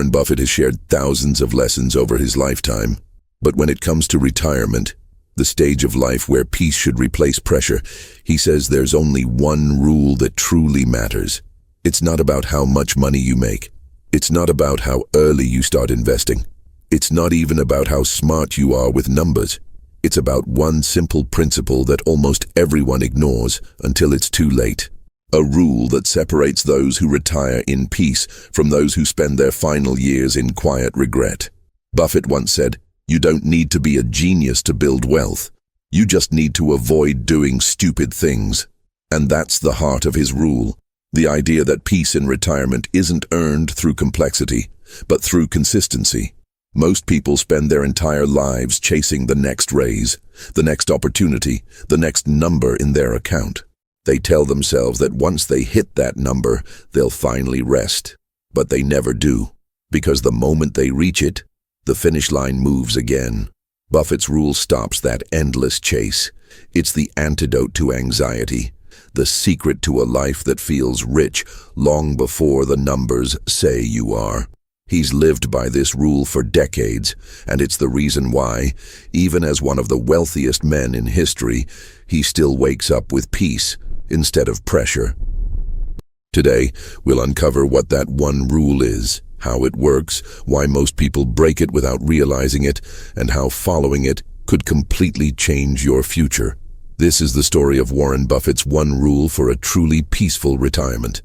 Warren Buffett has shared thousands of lessons over his lifetime. But when it comes to retirement, the stage of life where peace should replace pressure, he says there's only one rule that truly matters. It's not about how much money you make. It's not about how early you start investing. It's not even about how smart you are with numbers. It's about one simple principle that almost everyone ignores until it's too late. A rule that separates those who retire in peace from those who spend their final years in quiet regret. Buffett once said, "You don't need to be a genius to build wealth. You just need to avoid doing stupid things." And that's the heart of his rule. The idea that peace in retirement isn't earned through complexity, but through consistency. Most people spend their entire lives chasing the next raise, the next opportunity, the next number in their account. They tell themselves that once they hit that number, they'll finally rest. But they never do, because the moment they reach it, the finish line moves again. Buffett's rule stops that endless chase. It's the antidote to anxiety, the secret to a life that feels rich long before the numbers say you are. He's lived by this rule for decades, and it's the reason why, even as one of the wealthiest men in history, he still wakes up with peace instead of pressure. Today, we'll uncover what that one rule is, how it works, why most people break it without realizing it, and how following it could completely change your future. This is the story of Warren Buffett's one rule for a truly peaceful retirement.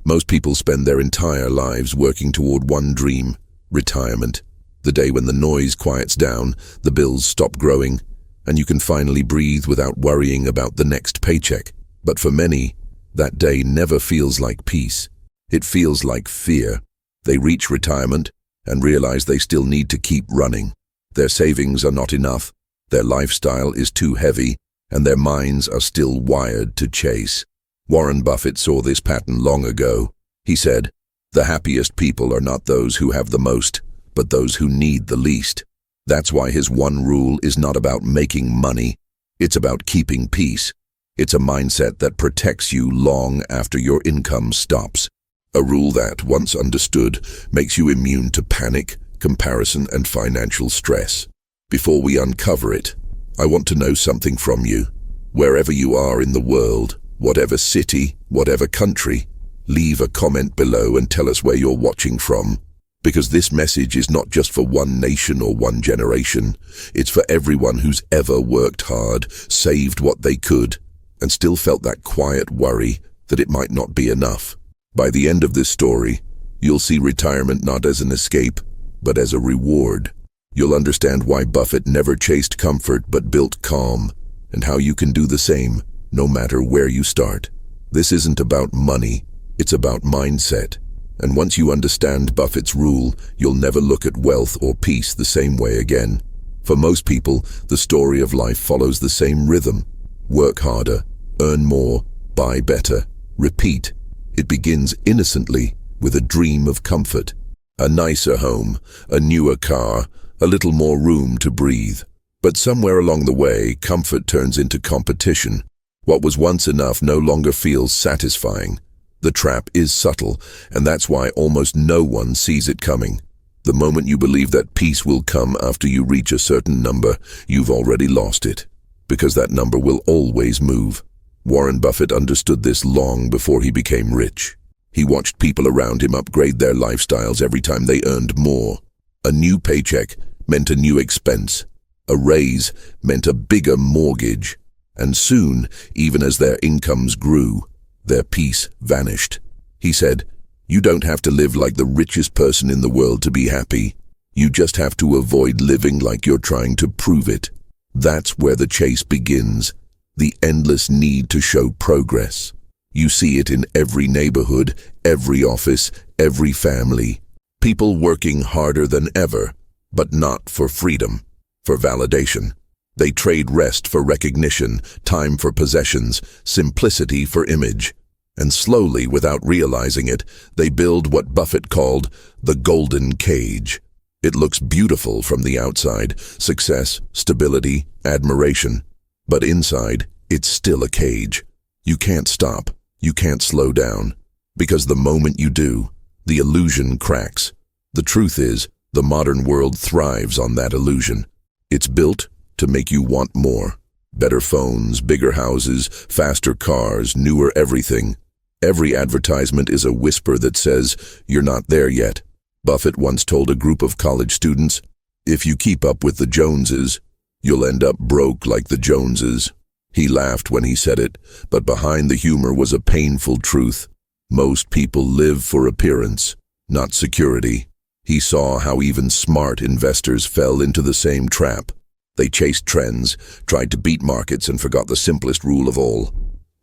Most people spend their entire lives working toward one dream, retirement. The day when the noise quiets down, the bills stop growing, and you can finally breathe without worrying about the next paycheck. But for many, that day never feels like peace. It feels like fear. They reach retirement and realize they still need to keep running. Their savings are not enough, their lifestyle is too heavy, and their minds are still wired to chase. Warren Buffett saw this pattern long ago. He said, "The happiest people are not those who have the most, but those who need the least." That's why his one rule is not about making money. It's about keeping peace. It's a mindset that protects you long after your income stops. A rule that, once understood, makes you immune to panic, comparison, and financial stress. Before we uncover it, I want to know something from you. Wherever you are in the world, whatever city, whatever country, leave a comment below and tell us where you're watching from. Because this message is not just for one nation or one generation. It's for everyone who's ever worked hard, saved what they could, and still felt that quiet worry that it might not be enough. By the end of this story, you'll see retirement not as an escape, but as a reward. You'll understand why Buffett never chased comfort but built calm, and how you can do the same, no matter where you start. This isn't about money, it's about mindset. And once you understand Buffett's rule, you'll never look at wealth or peace the same way again. For most people, the story of life follows the same rhythm. Work harder, earn more, buy better, repeat. It begins innocently with a dream of comfort. A nicer home, a newer car, a little more room to breathe. But somewhere along the way, comfort turns into competition. What was once enough no longer feels satisfying. The trap is subtle, and that's why almost no one sees it coming. The moment you believe that peace will come after you reach a certain number, you've already lost it, because that number will always move. Warren Buffett understood this long before he became rich. He watched people around him upgrade their lifestyles every time they earned more. A new paycheck meant a new expense. A raise meant a bigger mortgage. And soon, even as their incomes grew, their peace vanished. He said, "You don't have to live like the richest person in the world to be happy. You just have to avoid living like you're trying to prove it." That's where the chase begins, the endless need to show progress. You see it in every neighborhood, every office, every family. People working harder than ever, but not for freedom, for validation. They trade rest for recognition, time for possessions, simplicity for image. And slowly, without realizing it, they build what Buffett called the golden cage. It looks beautiful from the outside, success, stability, admiration. But inside, it's still a cage. You can't stop, you can't slow down. Because the moment you do, the illusion cracks. The truth is, the modern world thrives on that illusion. It's built to make you want more. Better phones, bigger houses, faster cars, newer everything. Every advertisement is a whisper that says, "You're not there yet." Buffett once told a group of college students, "If you keep up with the Joneses, you'll end up broke like the Joneses." He laughed when he said it, but behind the humor was a painful truth. Most people live for appearance, not security. He saw how even smart investors fell into the same trap. They chased trends, tried to beat markets, and forgot the simplest rule of all.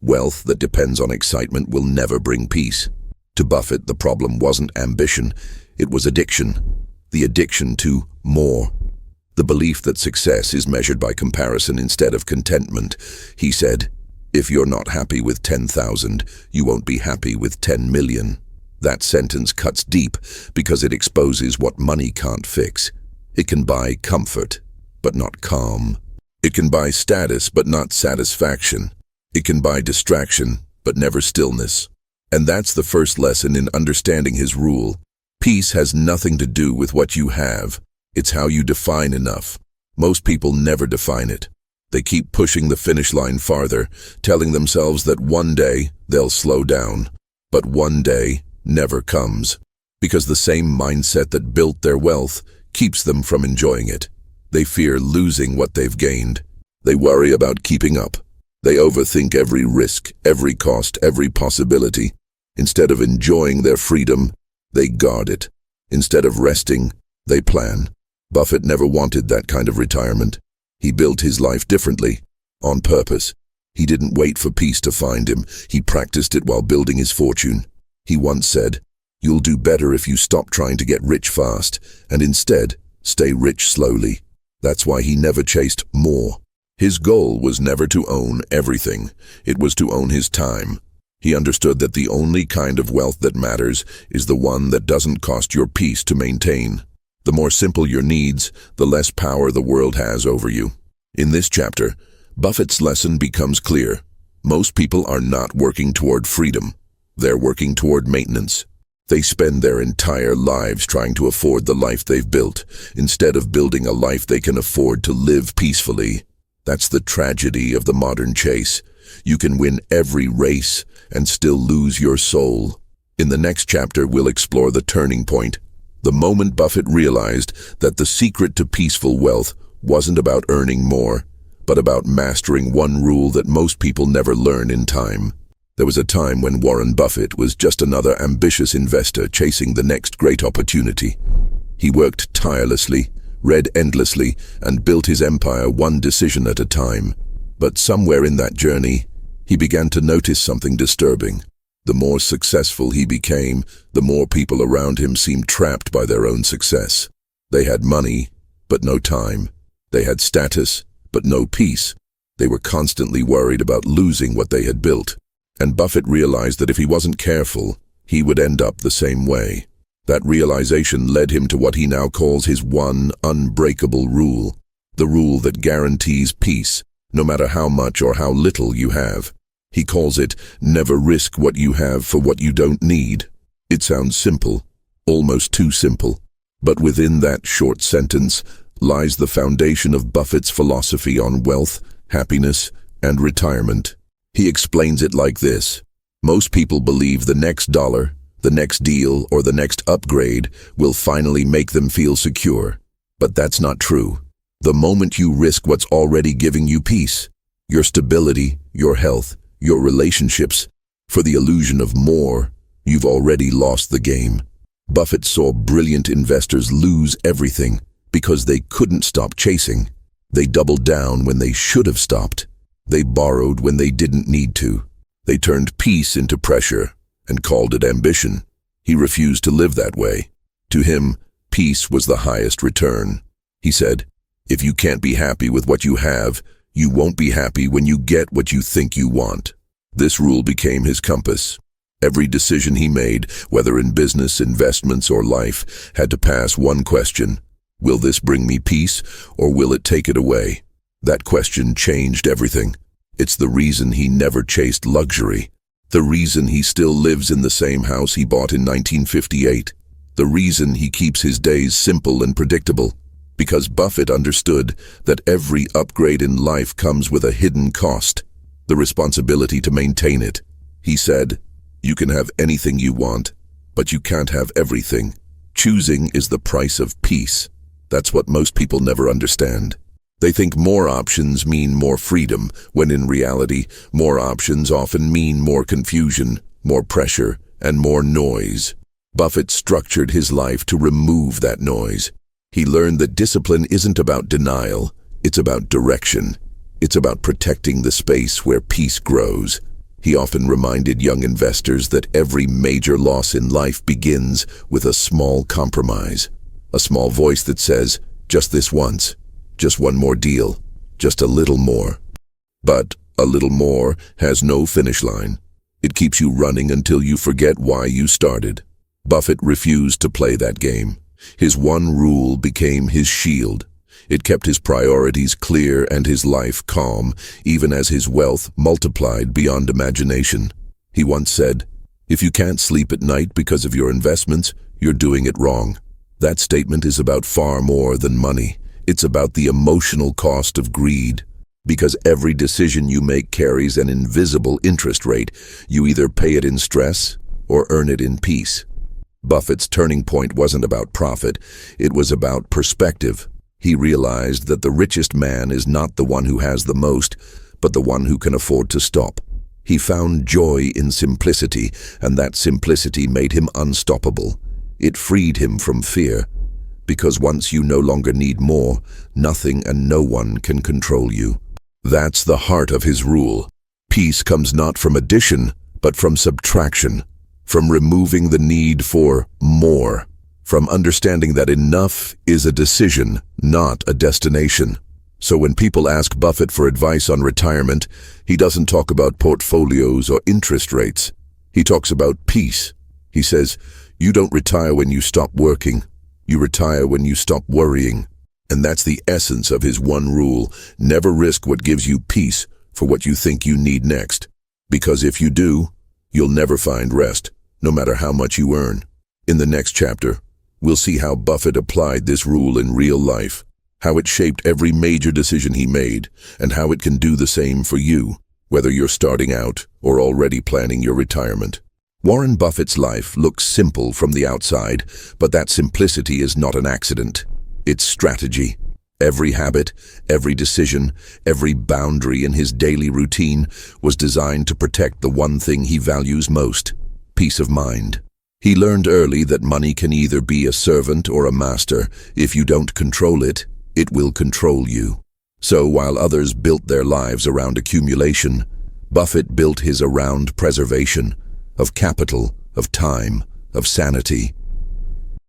Wealth that depends on excitement will never bring peace. To Buffett, the problem wasn't ambition, it was addiction. The addiction to more. The belief that success is measured by comparison instead of contentment. He said, "If you're not happy with 10,000, you won't be happy with 10 million. That sentence cuts deep because it exposes what money can't fix. It can buy comfort, but not calm. It can buy status, but not satisfaction. It can buy distraction, but never stillness." And that's the first lesson in understanding his rule. Peace has nothing to do with what you have. It's how you define enough. Most people never define it. They keep pushing the finish line farther, telling themselves that one day they'll slow down. But one day never comes, because the same mindset that built their wealth keeps them from enjoying it. They fear losing what they've gained. They worry about keeping up. They overthink every risk, every cost, every possibility. Instead of enjoying their freedom, they guard it. Instead of resting, they plan. Buffett never wanted that kind of retirement. He built his life differently, on purpose. He didn't wait for peace to find him. He practiced it while building his fortune. He once said, "You'll do better if you stop trying to get rich fast, and instead, stay rich slowly." That's why he never chased more. His goal was never to own everything. It was to own his time. He understood that the only kind of wealth that matters is the one that doesn't cost your peace to maintain. The more simple your needs, the less power the world has over you. In this chapter, Buffett's lesson becomes clear. Most people are not working toward freedom. They're working toward maintenance. They spend their entire lives trying to afford the life they've built, instead of building a life they can afford to live peacefully. That's the tragedy of the modern chase. You can win every race and still lose your soul. In the next chapter, we'll explore the turning point. The moment Buffett realized that the secret to peaceful wealth wasn't about earning more, but about mastering one rule that most people never learn in time. There was a time when Warren Buffett was just another ambitious investor chasing the next great opportunity. He worked tirelessly, read endlessly, and built his empire one decision at a time. But somewhere in that journey, he began to notice something disturbing. The more successful he became, the more people around him seemed trapped by their own success. They had money, but no time. They had status, but no peace. They were constantly worried about losing what they had built. And Buffett realized that if he wasn't careful, he would end up the same way. That realization led him to what he now calls his one unbreakable rule, the rule that guarantees peace, no matter how much or how little you have. He calls it, "Never risk what you have for what you don't need." It sounds simple, almost too simple. But within that short sentence lies the foundation of Buffett's philosophy on wealth, happiness, and retirement. He explains it like this. Most people believe the next dollar, the next deal, or the next upgrade will finally make them feel secure. But that's not true. The moment you risk what's already giving you peace, your stability, your health, your relationships, for the illusion of more, you've already lost the game. Buffett saw brilliant investors lose everything because they couldn't stop chasing. They doubled down when they should have stopped. They borrowed when they didn't need to. They turned peace into pressure and called it ambition. He refused to live that way. To him, peace was the highest return. He said, "If you can't be happy with what you have, you won't be happy when you get what you think you want." This rule became his compass. Every decision he made, whether in business, investments, or life, had to pass one question. Will this bring me peace, or will it take it away? That question changed everything. It's the reason he never chased luxury. The reason he still lives in the same house he bought in 1958. The reason he keeps his days simple and predictable, because Buffett understood that every upgrade in life comes with a hidden cost, the responsibility to maintain it. He said, "You can have anything you want, but you can't have everything. Choosing is the price of peace." That's what most people never understand. They think more options mean more freedom, when in reality, more options often mean more confusion, more pressure, and more noise. Buffett structured his life to remove that noise. He learned that discipline isn't about denial, it's about direction. It's about protecting the space where peace grows. He often reminded young investors that every major loss in life begins with a small compromise. A small voice that says, just this once, just one more deal, just a little more. But a little more has no finish line. It keeps you running until you forget why you started. Buffett refused to play that game. His one rule became his shield. It kept his priorities clear and his life calm, even as his wealth multiplied beyond imagination. He once said, "If you can't sleep at night because of your investments, you're doing it wrong." That statement is about far more than money. It's about the emotional cost of greed. Because every decision you make carries an invisible interest rate. You either pay it in stress or earn it in peace. Buffett's turning point wasn't about profit, it was about perspective. He realized that the richest man is not the one who has the most, but the one who can afford to stop. He found joy in simplicity, and that simplicity made him unstoppable. It freed him from fear. Because once you no longer need more, nothing and no one can control you. That's the heart of his rule. Peace comes not from addition, but from subtraction. From removing the need for more. From understanding that enough is a decision, not a destination. So when people ask Buffett for advice on retirement, he doesn't talk about portfolios or interest rates. He talks about peace. He says, "You don't retire when you stop working. You retire when you stop worrying." And that's the essence of his one rule. Never risk what gives you peace for what you think you need next. Because if you do, you'll never find rest, no matter how much you earn. In the next chapter, we'll see how Buffett applied this rule in real life, how it shaped every major decision he made, and how it can do the same for you, whether you're starting out or already planning your retirement. Warren Buffett's life looks simple from the outside, but that simplicity is not an accident. It's strategy. Every habit, every decision, every boundary in his daily routine was designed to protect the one thing he values most, peace of mind. He learned early that money can either be a servant or a master. If you don't control it, it will control you. So while others built their lives around accumulation, Buffett built his around preservation, of capital, of time, of sanity.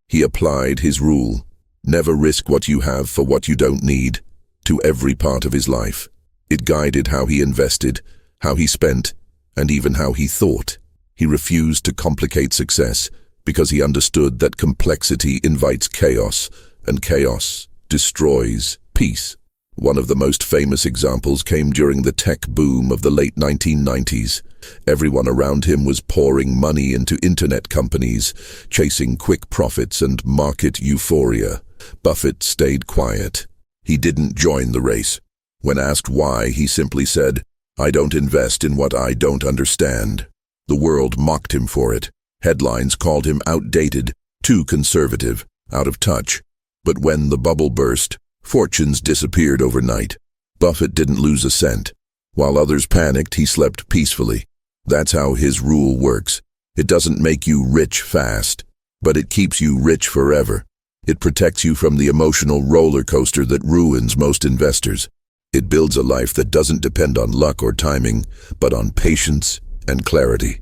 He applied his rule, never risk what you have for what you don't need, to every part of his life. It guided how he invested, how he spent, and even how he thought. He refused to complicate success because he understood that complexity invites chaos, and chaos destroys peace. One of the most famous examples came during the tech boom of the late 1990s. Everyone around him was pouring money into internet companies, chasing quick profits and market euphoria. Buffett stayed quiet. He didn't join the race. When asked why, he simply said, "I don't invest in what I don't understand." The world mocked him for it. Headlines called him outdated, too conservative, out of touch. But when the bubble burst, fortunes disappeared overnight. Buffett didn't lose a cent. While others panicked, he slept peacefully. That's how his rule works. It doesn't make you rich fast, but it keeps you rich forever. It protects you from the emotional roller coaster that ruins most investors. It builds a life that doesn't depend on luck or timing, but on patience and clarity.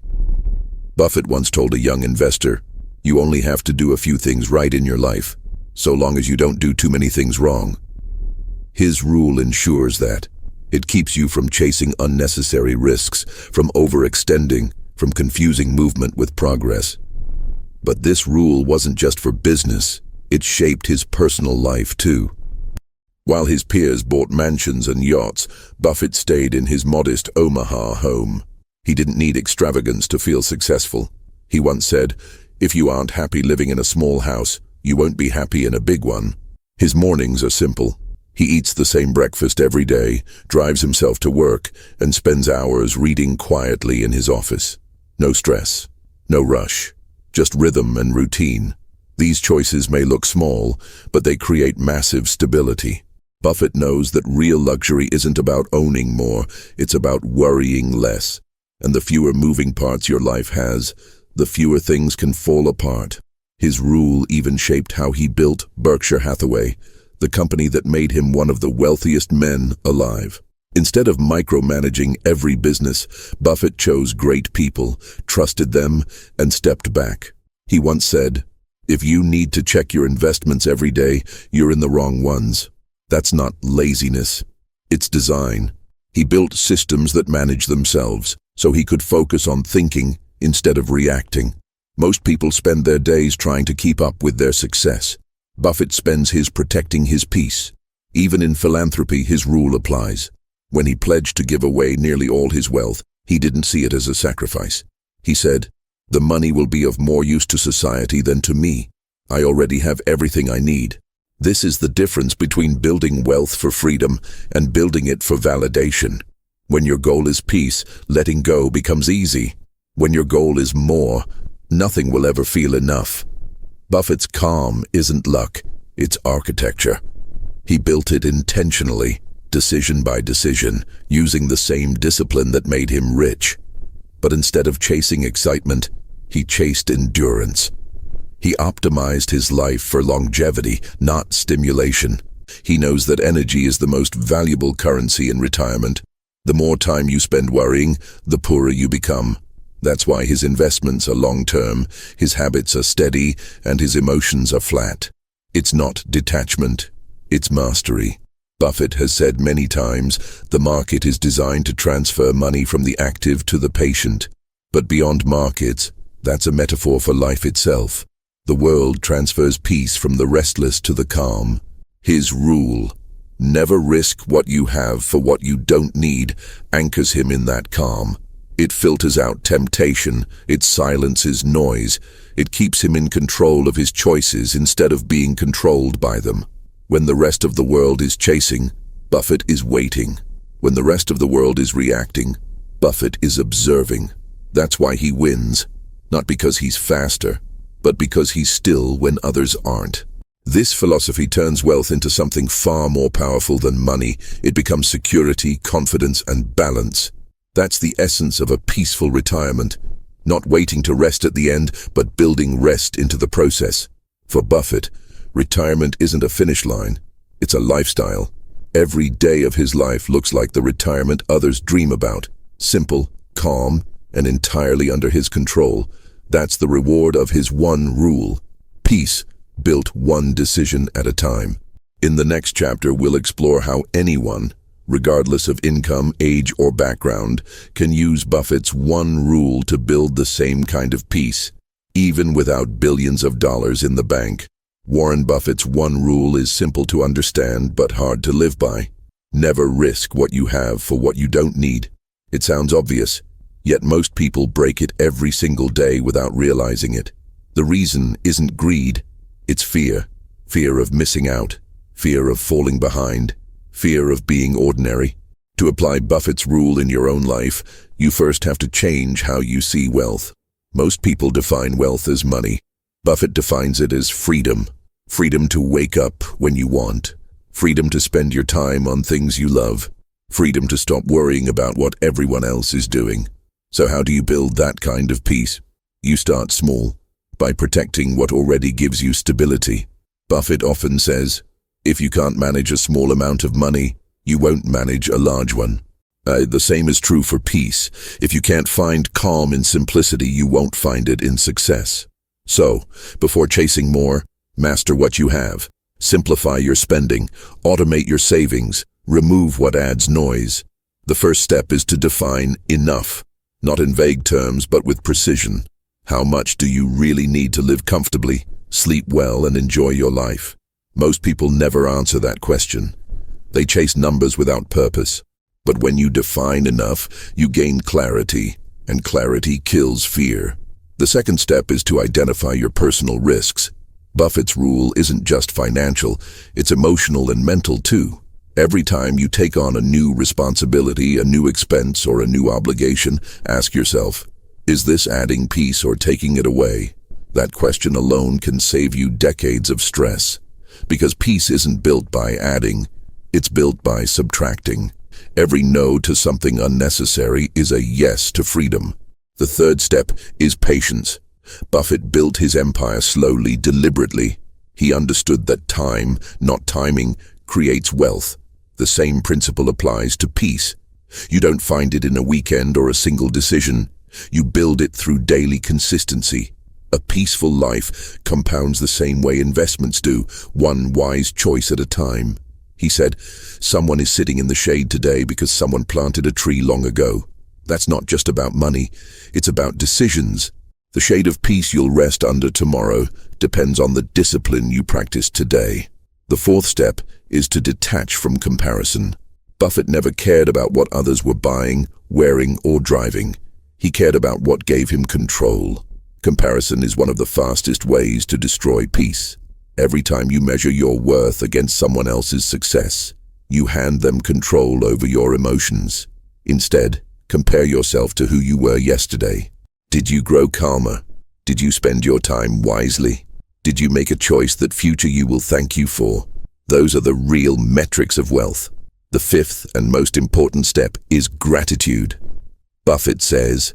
Buffett once told a young investor, "You only have to do a few things right in your life, so long as you don't do too many things wrong." His rule ensures that. It keeps you from chasing unnecessary risks, from overextending, from confusing movement with progress. But this rule wasn't just for business, it shaped his personal life too. While his peers bought mansions and yachts, Buffett stayed in his modest Omaha home. He didn't need extravagance to feel successful. He once said, If you aren't happy living in a small house, you won't be happy in a big one. His mornings are simple. He eats the same breakfast every day, drives himself to work, and spends hours reading quietly in his office. No stress, no rush, just rhythm and routine. These choices may look small, but they create massive stability. Buffett knows that real luxury isn't about owning more, it's about worrying less. And the fewer moving parts your life has, the fewer things can fall apart. His rule even shaped how he built Berkshire Hathaway, the company that made him one of the wealthiest men alive. Instead of micromanaging every business, Buffett chose great people, trusted them, and stepped back. He once said, "If you need to check your investments every day, you're in the wrong ones." That's not laziness, it's design. He built systems that manage themselves, so he could focus on thinking instead of reacting. Most people spend their days trying to keep up with their success. Buffett spends his protecting his peace. Even in philanthropy, his rule applies. When he pledged to give away nearly all his wealth, he didn't see it as a sacrifice. He said, "The money will be of more use to society than to me. I already have everything I need." This is the difference between building wealth for freedom and building it for validation. When your goal is peace, letting go becomes easy. When your goal is more, nothing will ever feel enough. Buffett's calm isn't luck, it's architecture. He built it intentionally, decision by decision, using the same discipline that made him rich. But instead of chasing excitement, he chased endurance. He optimized his life for longevity, not stimulation. He knows that energy is the most valuable currency in retirement. The more time you spend worrying, the poorer you become. That's why his investments are long-term, his habits are steady, and his emotions are flat. It's not detachment, it's mastery. Buffett has said many times, the market is designed to transfer money from the active to the patient. But beyond markets, that's a metaphor for life itself. The world transfers peace from the restless to the calm. His rule, never risk what you have for what you don't need, anchors him in that calm. It filters out temptation, it silences noise, it keeps him in control of his choices instead of being controlled by them. When the rest of the world is chasing, Buffett is waiting. When the rest of the world is reacting, Buffett is observing. That's why he wins, not because he's faster, but because he's still when others aren't. This philosophy turns wealth into something far more powerful than money. It becomes security, confidence, and balance. That's the essence of a peaceful retirement. Not waiting to rest at the end, but building rest into the process. For Buffett, retirement isn't a finish line. It's a lifestyle. Every day of his life looks like the retirement others dream about. Simple, calm, and entirely under his control. That's the reward of his one rule. Peace, built one decision at a time. In the next chapter, we'll explore how anyone, regardless of income, age, or background, can use Buffett's one rule to build the same kind of peace, even without billions of dollars in the bank. Warren Buffett's one rule is simple to understand but hard to live by. Never risk what you have for what you don't need. It sounds obvious, yet most people break it every single day without realizing it. The reason isn't greed, it's fear. Fear of missing out, fear of falling behind, fear of being ordinary. To apply Buffett's rule in your own life, you first have to change how you see wealth. Most people define wealth as money. Buffett defines it as freedom. Freedom to wake up when you want. Freedom to spend your time on things you love. Freedom to stop worrying about what everyone else is doing. So how do you build that kind of peace? You start small, by protecting what already gives you stability. Buffett often says, if you can't manage a small amount of money, you won't manage a large one. The same is true for peace. If you can't find calm in simplicity, you won't find it in success. So, before chasing more, master what you have. Simplify your spending, automate your savings, remove what adds noise. The first step is to define enough, not in vague terms but with precision. How much do you really need to live comfortably, sleep well, and enjoy your life? Most people never answer that question. They chase numbers without purpose. But when you define enough, you gain clarity, and clarity kills fear. The second step is to identify your personal risks. Buffett's rule isn't just financial, it's emotional and mental too. Every time you take on a new responsibility, a new expense, or a new obligation, ask yourself, is this adding peace or taking it away? That question alone can save you decades of stress. Because peace isn't built by adding, it's built by subtracting. Every no to something unnecessary is a yes to freedom. The third step is patience. Buffett built his empire slowly, deliberately. He understood that time, not timing, creates wealth. The same principle applies to peace. You don't find it in a weekend or a single decision. You build it through daily consistency. A peaceful life compounds the same way investments do, one wise choice at a time. He said, someone is sitting in the shade today because someone planted a tree long ago. That's not just about money, it's about decisions. The shade of peace you'll rest under tomorrow depends on the discipline you practice today. The fourth step is to detach from comparison. Buffett never cared about what others were buying, wearing, or driving. He cared about what gave him control. Comparison is one of the fastest ways to destroy peace. Every time you measure your worth against someone else's success, you hand them control over your emotions. Instead, compare yourself to who you were yesterday. Did you grow calmer? Did you spend your time wisely? Did you make a choice that future you will thank you for? Those are the real metrics of wealth. The fifth and most important step is gratitude. Buffett says,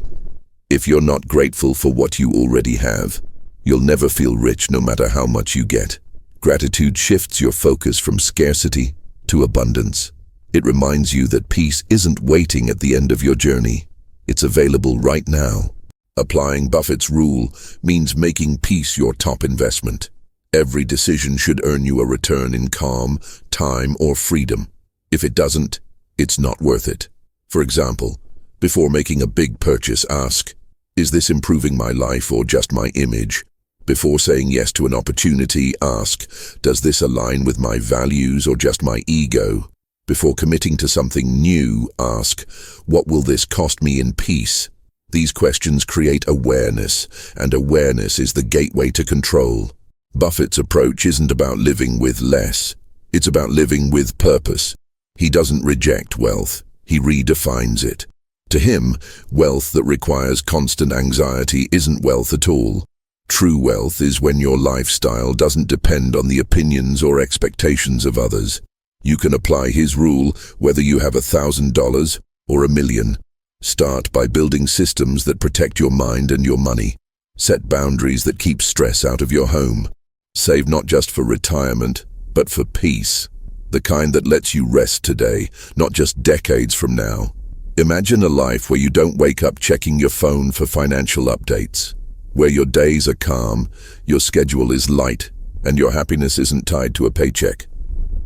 if you're not grateful for what you already have, you'll never feel rich no matter how much you get. Gratitude shifts your focus from scarcity to abundance. It reminds you that peace isn't waiting at the end of your journey. It's available right now. Applying Buffett's rule means making peace your top investment. Every decision should earn you a return in calm, time, or freedom. If it doesn't, it's not worth it. For example, before making a big purchase, ask, is this improving my life or just my image? Before saying yes to an opportunity, ask, does this align with my values or just my ego? Before committing to something new, ask, what will this cost me in peace? These questions create awareness, and awareness is the gateway to control. Buffett's approach isn't about living with less. It's about living with purpose. He doesn't reject wealth. He redefines it. To him, wealth that requires constant anxiety isn't wealth at all. True wealth is when your lifestyle doesn't depend on the opinions or expectations of others. You can apply his rule whether you have $1,000 or $1 million. Start by building systems that protect your mind and your money. Set boundaries that keep stress out of your home. Save not just for retirement, but for peace. The kind that lets you rest today, not just decades from now. Imagine a life where you don't wake up checking your phone for financial updates. Where your days are calm, your schedule is light, and your happiness isn't tied to a paycheck.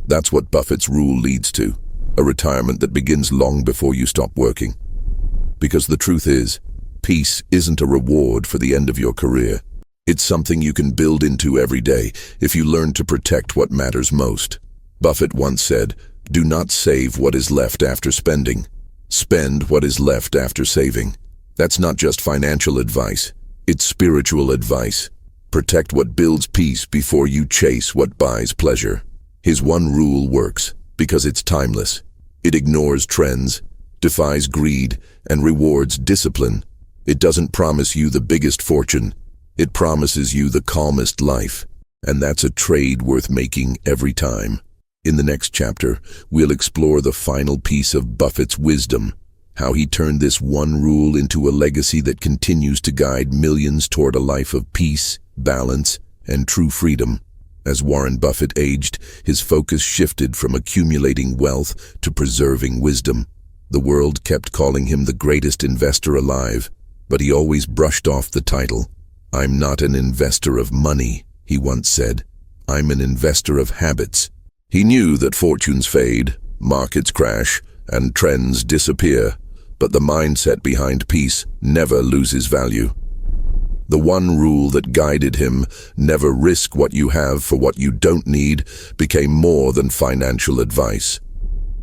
That's what Buffett's rule leads to. A retirement that begins long before you stop working. Because the truth is, peace isn't a reward for the end of your career. It's something you can build into every day if you learn to protect what matters most. Buffett once said, do not save what is left after spending. Spend what is left after saving. That's not just financial advice. It's spiritual advice. Protect what builds peace before you chase what buys pleasure. His one rule works because it's timeless. It ignores trends, defies greed, and rewards discipline. It doesn't promise you the biggest fortune. It promises you the calmest life. And that's a trade worth making every time. In the next chapter, we'll explore the final piece of Buffett's wisdom, how he turned this one rule into a legacy that continues to guide millions toward a life of peace, balance, and true freedom. As Warren Buffett aged, his focus shifted from accumulating wealth to preserving wisdom. The world kept calling him the greatest investor alive, but he always brushed off the title. I'm not an investor of money, he once said. I'm an investor of habits. He knew that fortunes fade, markets crash, and trends disappear, but the mindset behind peace never loses value. The one rule that guided him, never risk what you have for what you don't need, became more than financial advice.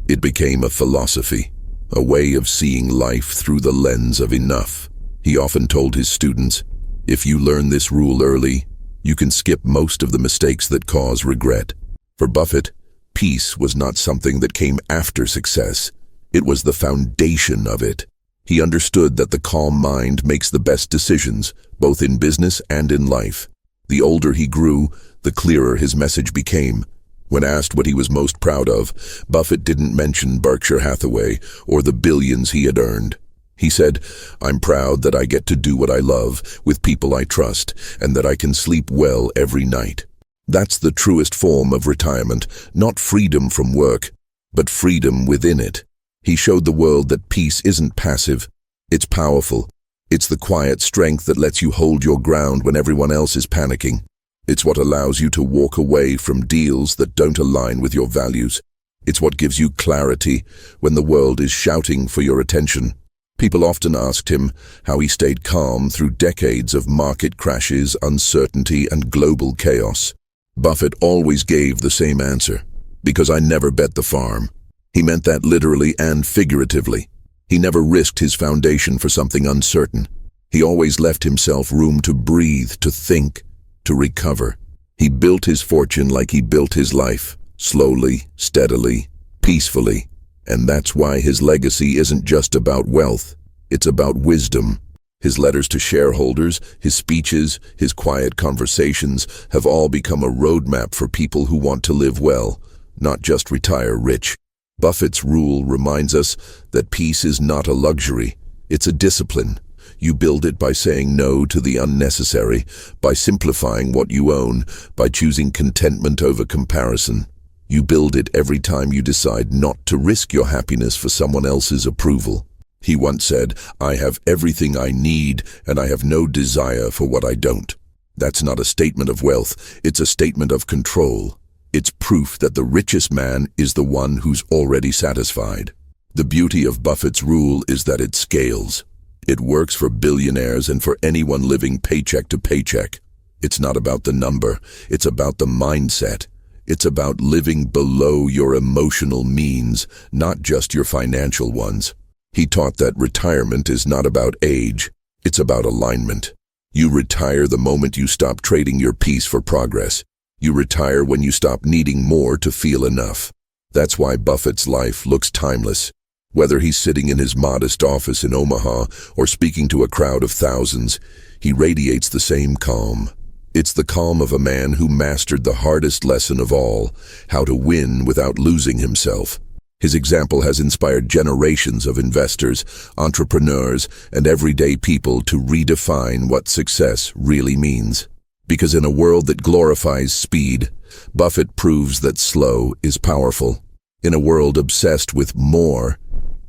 It became a philosophy, a way of seeing life through the lens of enough. He often told his students, If you learn this rule early, you can skip most of the mistakes that cause regret. For Buffett, peace was not something that came after success. It was the foundation of it. He understood that the calm mind makes the best decisions, both in business and in life. The older he grew, the clearer his message became. When asked what he was most proud of, Buffett didn't mention Berkshire Hathaway or the billions he had earned. He said, "I'm proud that I get to do what I love with people I trust and that I can sleep well every night." That's the truest form of retirement, not freedom from work, but freedom within it. He showed the world that peace isn't passive, it's powerful. It's the quiet strength that lets you hold your ground when everyone else is panicking. It's what allows you to walk away from deals that don't align with your values. It's what gives you clarity when the world is shouting for your attention. People often asked him how he stayed calm through decades of market crashes, uncertainty, and global chaos. Buffett always gave the same answer: because I never bet the farm. He meant that literally and figuratively. He never risked his foundation for something uncertain. He always left himself room to breathe, to think, to recover. He built his fortune like he built his life, slowly, steadily, peacefully. And that's why his legacy isn't just about wealth, it's about wisdom. His letters to shareholders, his speeches, his quiet conversations have all become a roadmap for people who want to live well, not just retire rich. Buffett's rule reminds us that peace is not a luxury, it's a discipline. You build it by saying no to the unnecessary, by simplifying what you own, by choosing contentment over comparison. You build it every time you decide not to risk your happiness for someone else's approval. He once said, "I have everything I need, and I have no desire for what I don't." That's not a statement of wealth, it's a statement of control. It's proof that the richest man is the one who's already satisfied. The beauty of Buffett's rule is that it scales. It works for billionaires and for anyone living paycheck to paycheck. It's not about the number, it's about the mindset. It's about living below your emotional means, not just your financial ones. He taught that retirement is not about age, it's about alignment. You retire the moment you stop trading your peace for progress. You retire when you stop needing more to feel enough. That's why Buffett's life looks timeless. Whether he's sitting in his modest office in Omaha or speaking to a crowd of thousands, he radiates the same calm. It's the calm of a man who mastered the hardest lesson of all, how to win without losing himself. His example has inspired generations of investors, entrepreneurs, and everyday people to redefine what success really means. Because in a world that glorifies speed, Buffett proves that slow is powerful. In a world obsessed with more,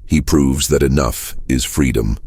he proves that enough is freedom.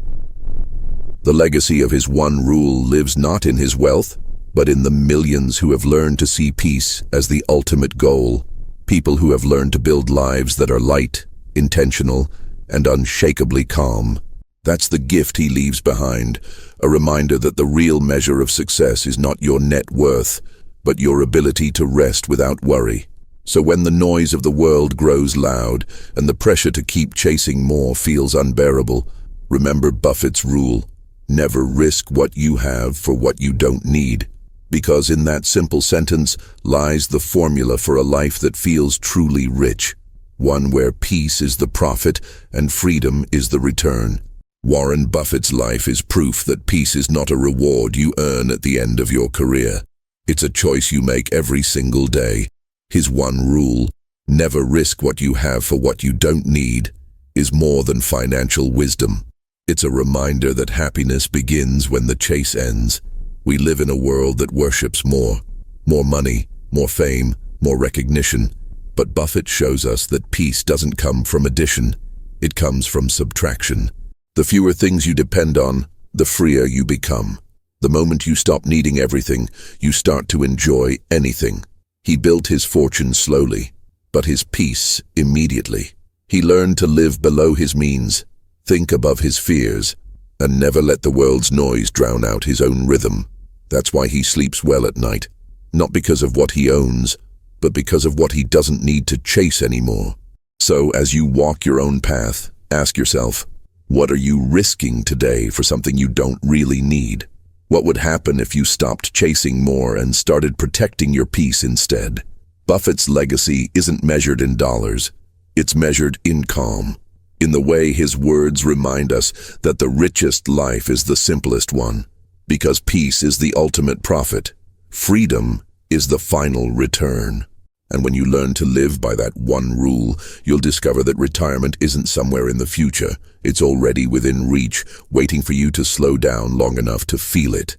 The legacy of his one rule lives not in his wealth, but in the millions who have learned to see peace as the ultimate goal. People who have learned to build lives that are light, intentional, and unshakably calm. That's the gift he leaves behind, a reminder that the real measure of success is not your net worth, but your ability to rest without worry. So when the noise of the world grows loud and the pressure to keep chasing more feels unbearable, remember Buffett's rule: never risk what you have for what you don't need. Because in that simple sentence lies the formula for a life that feels truly rich, one where peace is the profit and freedom is the return. Warren Buffett's life is proof that peace is not a reward you earn at the end of your career. It's a choice you make every single day. His one rule, never risk what you have for what you don't need, is more than financial wisdom. It's a reminder that happiness begins when the chase ends. We live in a world that worships more money, more fame, more recognition. But Buffett shows us that peace doesn't come from addition, it comes from subtraction. The fewer things you depend on, the freer you become. The moment you stop needing everything, you start to enjoy anything. He built his fortune slowly, but his peace immediately. He learned to live below his means, think above his fears, and never let the world's noise drown out his own rhythm. That's why he sleeps well at night, not because of what he owns, but because of what he doesn't need to chase anymore. So as you walk your own path, ask yourself, what are you risking today for something you don't really need? What would happen if you stopped chasing more and started protecting your peace instead? Buffett's legacy isn't measured in dollars. It's measured in calm, in the way his words remind us that the richest life is the simplest one, because peace is the ultimate profit. Freedom is the final return. And when you learn to live by that one rule, you'll discover that retirement isn't somewhere in the future. It's already within reach, waiting for you to slow down long enough to feel it.